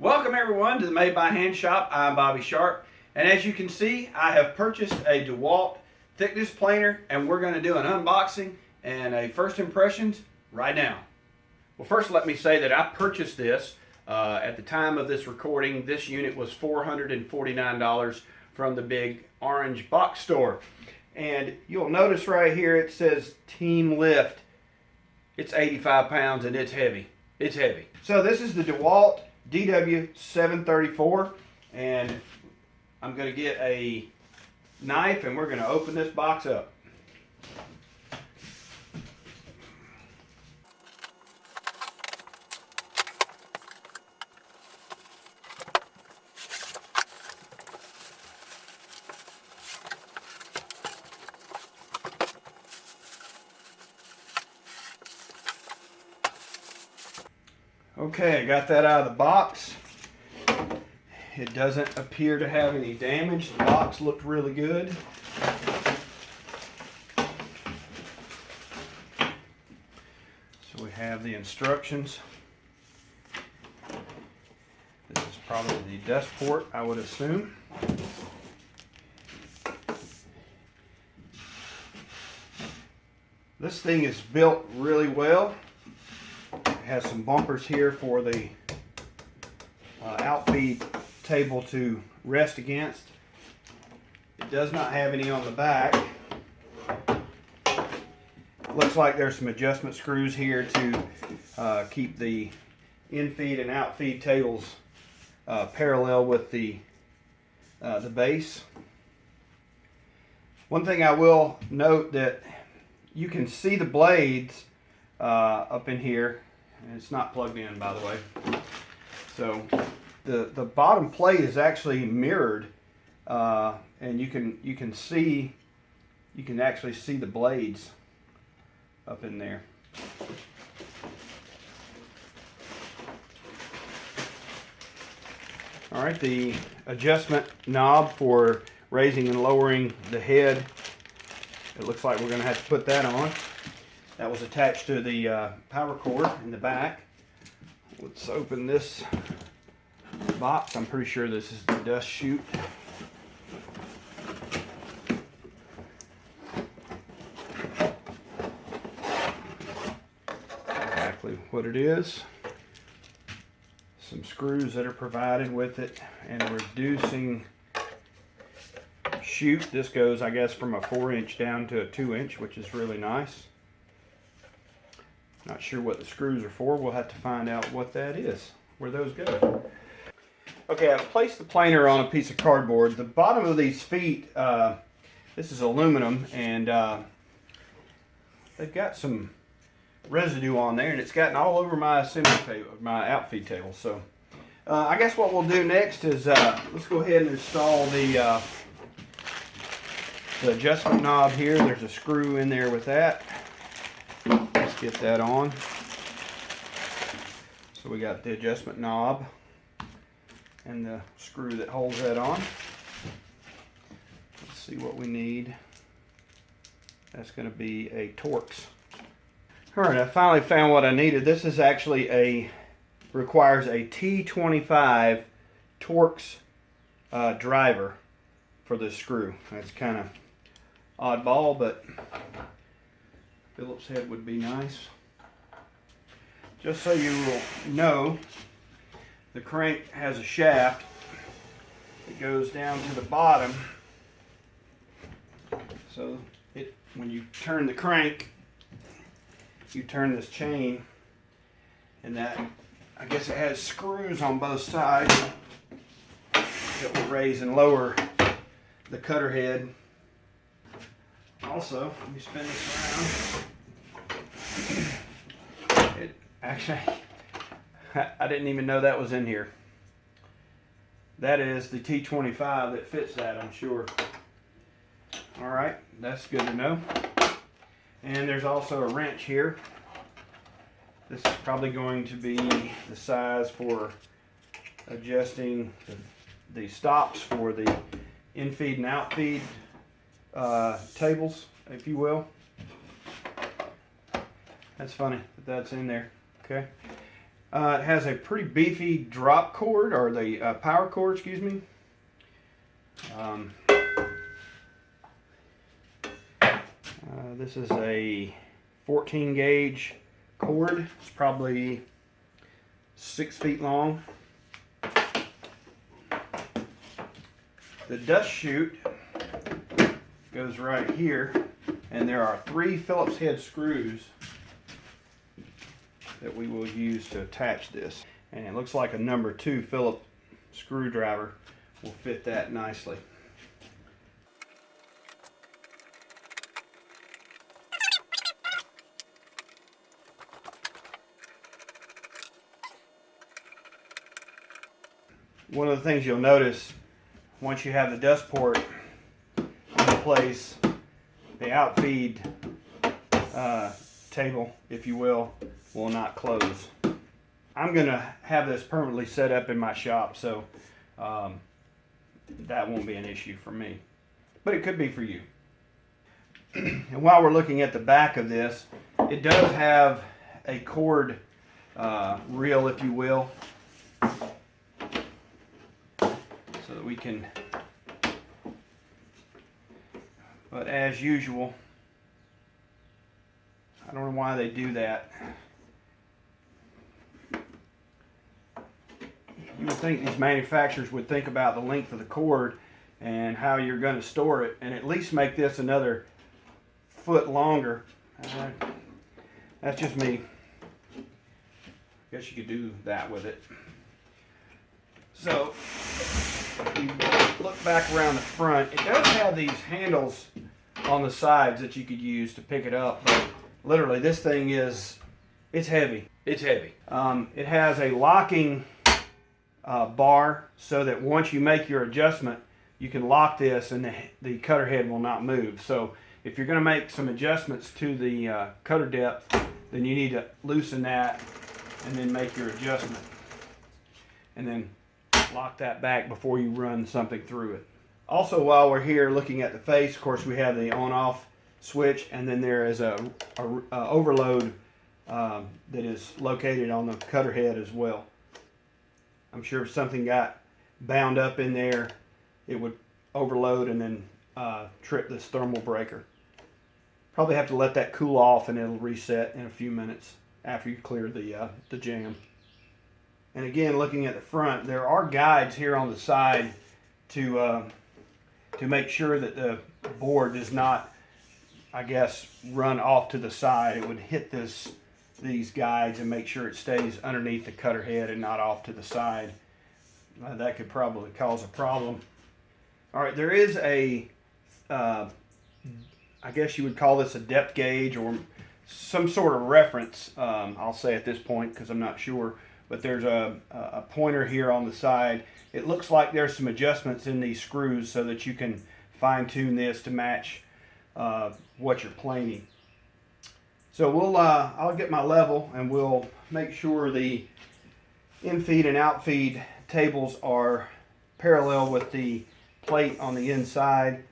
Welcome everyone to the Made by Hand shop. I'm Bobby Sharp, and as you can see, I have purchased a DeWalt Thickness Planer, and we're going to do an unboxing and a first impressions right now. Well, first let me say that I purchased this at the time of this recording. This unit was $449 from the big orange box store, and you'll notice right here it says Team Lift. It's 85 pounds and it's heavy. It's heavy. So this is the DeWalt DW734, and I'm going to get a knife and we're going to open this box up. Okay, I got that out of the box. It doesn't appear to have any damage. The box looked really good. So we have the instructions. This is probably the dust port, I would assume. This thing is built really well. It has some bumpers here for the outfeed table to rest against. It does not have any on the back. Looks like there's some adjustment screws here to keep the in-feed and out-feed tables parallel with the base. One thing I will note that you can see the blades up in here, and it's not plugged in, by the way. So the bottom plate is actually mirrored, and you can actually see the blades up in there. All right, the adjustment knob for raising and lowering the head. It looks like we're going to have to put that on. That was attached to the power cord in the back. Let's open this box. I'm pretty sure this is the dust chute. Exactly what it is. Some screws that are provided with it, and a reducing chute. This goes, I guess, from a 4-inch down to a 2-inch, which is really nice. Not sure what the screws are for. We'll have to find out what that is, where those go. Okay, I've placed the planer on a piece of cardboard. The bottom of these feet, this is aluminum, and they've got some residue on there, and it's gotten all over my assembly table, my outfeed table. So I guess what we'll do next is let's go ahead and install the adjustment knob here. There's a screw in there with that. Let's get that on. So we got the adjustment knob and the screw that holds that on. Let's see what we need. That's going to be a Torx. Alright, I finally found what I needed. This is actually requires a T25 Torx driver for this screw. That's kind of oddball, but Phillips head would be nice. Just so you will know, the crank has a shaft that goes down to the bottom. So when you turn the crank, you turn this chain, and that, I guess it has screws on both sides that will raise and lower the cutter head. Also, let me spin this around. Actually, I didn't even know that was in here. That is the T25 that fits that, I'm sure. Alright, that's good to know. And there's also a wrench here. This is probably going to be the size for adjusting the stops for the in-feed and out-feed tables, if you will. That's funny that that's in there. Okay. It has a pretty beefy drop cord, or the power cord, excuse me. This is a 14 gauge cord. It's probably 6 feet long. The dust chute goes right here, and there are 3 Phillips head screws that we will use to attach this. And it looks like a number 2 Phillips screwdriver will fit that nicely. One of the things you'll notice once you have the dust port in place, the outfeed table, if you will not close. I'm going to have this permanently set up in my shop, so that won't be an issue for me. But it could be for you. And while we're looking at the back of this, it does have a cord reel, if you will, so that we can, but as usual, I don't know why they do that. You would think these manufacturers would think about the length of the cord and how you're going to store it, and at least make this another foot longer. That's just me. Guess you could do that with it. So, if you look back around the front, it does have these handles on the sides that you could use to pick it up, but literally this thing is, it's heavy. It's heavy. It has a locking bar so that once you make your adjustment, you can lock this and the cutter head will not move. So if you're going to make some adjustments to the cutter depth, then you need to loosen that and then make your adjustment. And then lock that back before you run something through it. Also, while we're here looking at the face, of course we have the on-off switch, and then there is a overload that is located on the cutter head as well. I'm sure if something got bound up in there, it would overload and then trip this thermal breaker. Probably have to let that cool off and it'll reset in a few minutes after you clear the jam. And again, looking at the front, there are guides here on the side to make sure that the board does not, I guess, run off to the side. It would hit these guides and make sure it stays underneath the cutter head and not off to the side. That could probably cause a problem. All right, there is a, I guess you would call this a depth gauge or some sort of reference, I'll say at this point because I'm not sure. But there's a pointer here on the side. It looks like there's some adjustments in these screws so that you can fine tune this to match what you're planing. So I'll get my level and we'll make sure the in-feed and out-feed tables are parallel with the plate on the inside,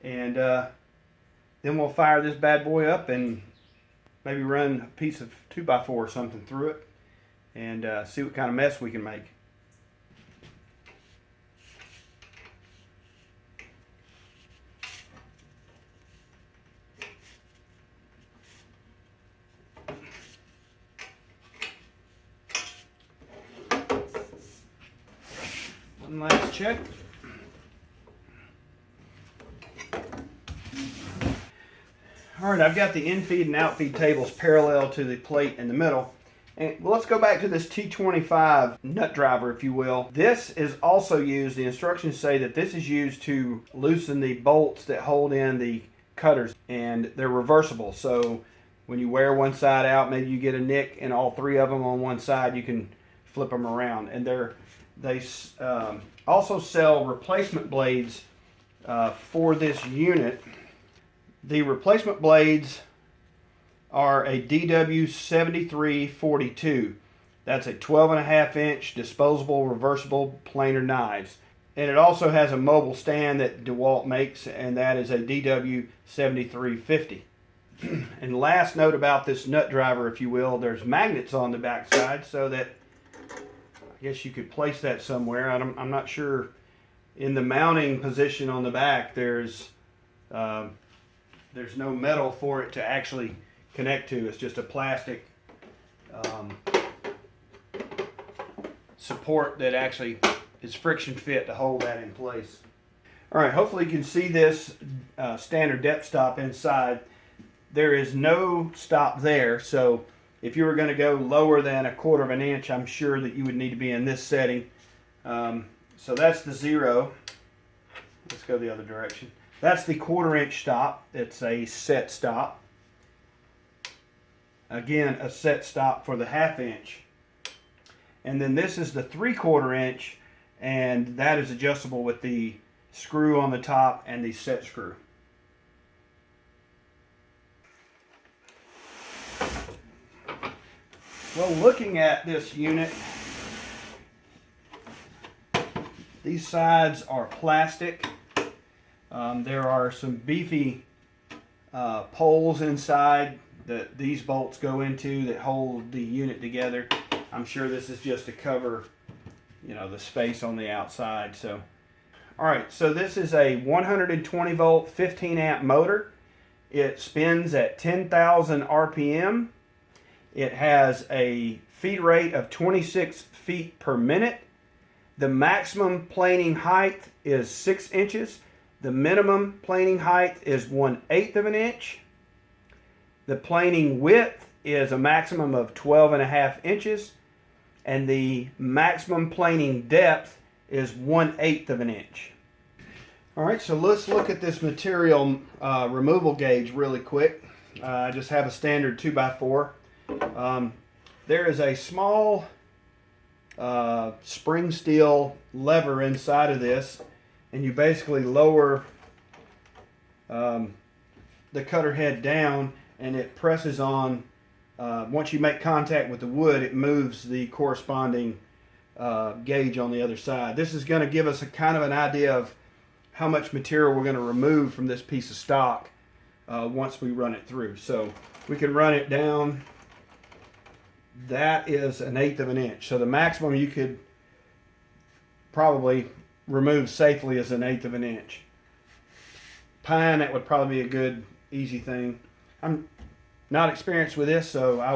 and then we'll fire this bad boy up and maybe run a piece of 2x4 or something through it and see what kind of mess we can make. One last check. All right, I've got the in-feed and out-feed tables parallel to the plate in the middle. And let's go back to this T25 nut driver, if you will. This is also used, the instructions say that this is used to loosen the bolts that hold in the cutters, and they're reversible. So when you wear one side out, maybe you get a nick in all 3 of them on one side, you can flip them around. And they also sell replacement blades for this unit. The replacement blades are a DW734 That's a 12.5 inch disposable reversible planer knives. And it also has a mobile stand that DeWalt makes, and that is a DW7350. And last note about this nut driver, if you will, there's magnets on the back side so that I guess you could place that somewhere. I'm not sure. In the mounting position on the back, there's no metal for it to actually connect to. It's just a plastic support that actually is friction fit to hold that in place. All right, hopefully you can see this standard depth stop inside. There is no stop there, so if you were going to go lower than 1/4 of an inch, I'm sure that you would need to be in this setting. So that's the 0. Let's go the other direction. That's the 1/4 inch stop. It's a set stop. Again, a set stop for the 1/2 inch. And then this is the 3/4 inch, and that is adjustable with the screw on the top and the set screw. Well, looking at this unit, these sides are plastic. There are some beefy poles inside that these bolts go into that hold the unit together. I'm sure this is just to cover, you know, the space on the outside. So, all right, so this is a 120 volt, 15 amp motor. It spins at 10,000 RPM. It has a feed rate of 26 feet per minute. The maximum planing height is 6 inches. The minimum planing height is 1/8 of an inch. The planing width is a maximum of 12.5 inches. And the maximum planing depth is 1/8 of an inch. All right, so let's look at this material removal gauge really quick. I just have a standard 2x4. There is a small spring steel lever inside of this, and you basically lower the cutter head down, and it presses on. Once you make contact with the wood, it moves the corresponding gauge on the other side. This is going to give us a kind of an idea of how much material we're going to remove from this piece of stock once we run it through. So we can run it down. That is 1/8 of an inch. So the maximum you could probably remove safely is 1/8 of an inch. Pine, that would probably be a good, easy thing. I'm not experienced with this, so I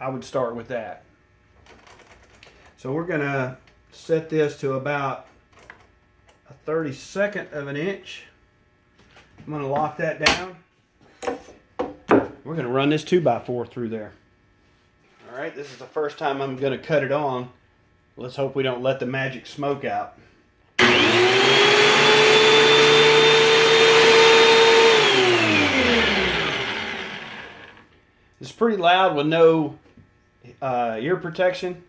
would start with that. So we're going to set this to about a 32nd of an inch. I'm going to lock that down. We're going to run this 2x4 through there. All right, this is the first time I'm going to cut it on. Let's hope we don't let the magic smoke out. It's pretty loud with no ear protection.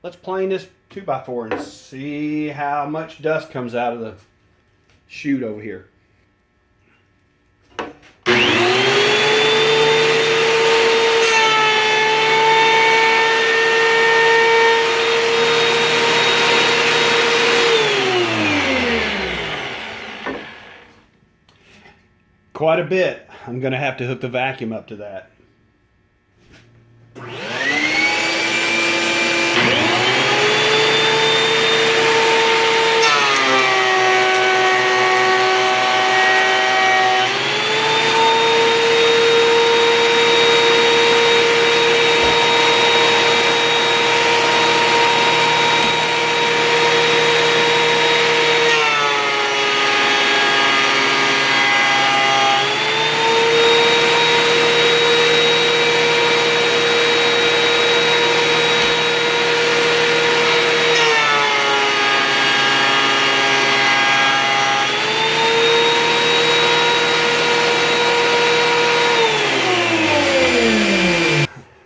Let's plane this 2x4 and see how much dust comes out of the chute over here. Quite a bit. I'm going to have to hook the vacuum up to that.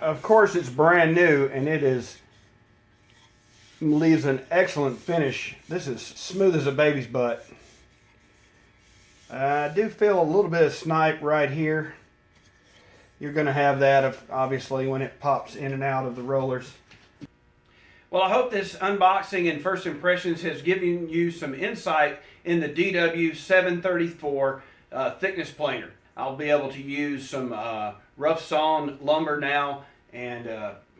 Of course, it's brand new, and it leaves an excellent finish. This is smooth as a baby's butt. I do feel a little bit of snipe right here. You're going to have that, obviously, when it pops in and out of the rollers. Well, I hope this unboxing and first impressions has given you some insight in the DW734 Thickness Planer. I'll be able to use some rough sawn lumber now and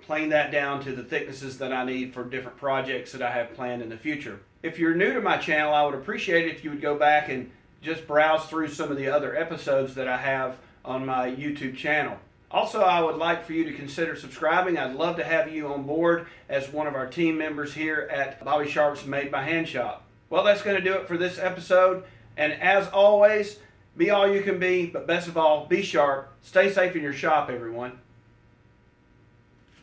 plane that down to the thicknesses that I need for different projects that I have planned in the future. If you're new to my channel, I would appreciate it if you would go back and just browse through some of the other episodes that I have on my YouTube channel. Also, I would like for you to consider subscribing. I'd love to have you on board as one of our team members here at Bobby Sharp's Made by Hand Shop. Well, that's going to do it for this episode. And as always, be all you can be, but best of all, be sharp. Stay safe in your shop, everyone.